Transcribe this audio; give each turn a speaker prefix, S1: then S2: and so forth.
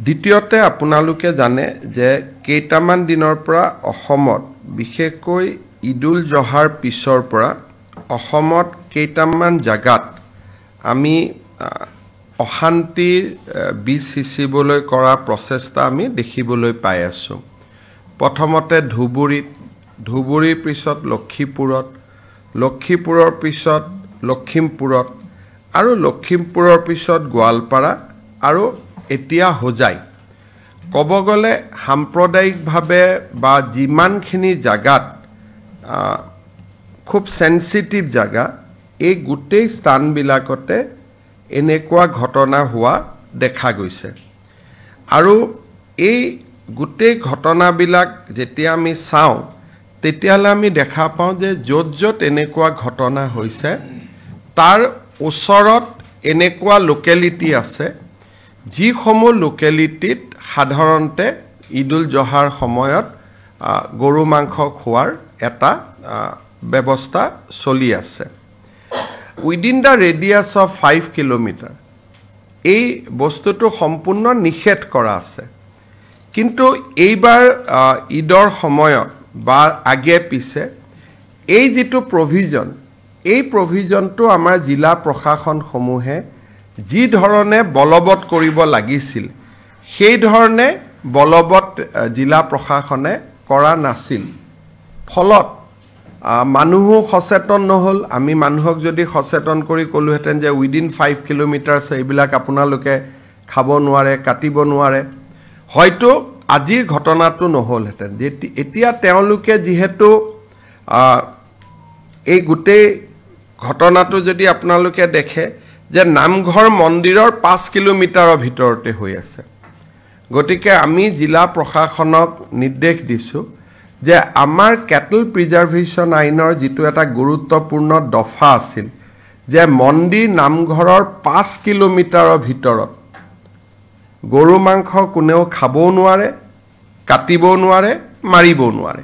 S1: দ্বিতীয়তে আপোনালোকে জানে যে কেইটামান দিনৰ পৰা অসমত বিশেষকৈ ঈদুল জহাৰ পিছৰ পৰা অসমত কেইটামান জাগাত আমি অশান্তিৰ বীজ সিঁচিবলৈ কৰা প্ৰচেষ্টা আমি দেখিবলৈ পাই আছো। প্ৰথমতে ধুবুৰীৰ পিছত লক্ষীপুৰত, লক্ষীপুৰৰ পিছত লখিমপুৰত আৰু লখিমপুৰৰ পিছত গোৱালপাৰা আৰু এতিয়া হোজাই। ক'ব গ'লে সাম্প্ৰদায়িকভাৱে বা যিমানখিনি জাগাত খুব সেনসিটিভ জাগা, এই গোটেই স্থানবিলাকতে এনেকুৱা ঘটনা হোৱা দেখা গৈছে। আৰু এই গোটেই ঘটনাবিলাক যেতিয়া আমি চাওঁ তেতিয়াহ'লে আমি দেখা পাওঁ যে য'ত এনেকুৱা ঘটনা হৈছে তাৰ ওচৰত এনেকুৱা লোকেলিটি আছে যিসমূহ লোকেলিটিত সাধাৰণতে ঈদুল জহাৰ সময়ত গৰু মাংস খোৱাৰ এটা ব্যৱস্থা চলি আছে। Within the radius of 5 kilometre এই বস্তুটো সম্পূৰ্ণ নিষেধ কৰা আছে। কিন্তু এইবাৰ ঈদৰ সময়ত বা আগে পিছে এই যিটো প্ৰভিজন, এই প্ৰভিজনটো আমাৰ জিলা প্ৰশাসনসমূহে যি ধৰণে বলবৎ কৰিব লাগিছিল সেই ধৰণে বলবৎ জিলা প্ৰশাসনে কৰা নাছিল। ফলত মানুহো সচেতন নহল। আমি মানুহক যদি সচেতন কৰি ক'লোহেঁতেন যে উইদিন 5 কিলোমিটাৰ এইবিলাক আপোনালোকে খাব নোৱাৰে, কাটিব নোৱাৰে, হয়তো আজিৰ ঘটনাটো নহলহেঁতেন। এতিয়া তেওঁলোকে যিহেতু এই গোটেই ঘটনাটো যদি আপোনালোকে দেখে যে নামঘৰ মন্দিৰৰ 5 কিলোমিটাৰৰ ভিতৰতে হৈ আছে, গতিকে আমি জিলা প্ৰশাসনক নিৰ্দেশ দিছো যে আমাৰ কেটল প্ৰিজাৰ্ভেশ্যন আইনৰ যিটো এটা গুৰুত্বপূৰ্ণ দফা আছিল যে মন্দিৰ নামঘৰৰ 5 কিলোমিটাৰৰ ভিতৰত গৰু মাংস কোনেও খাবও নোৱাৰে, কাটিবও নোৱাৰে, মাৰিবও নোৱাৰে।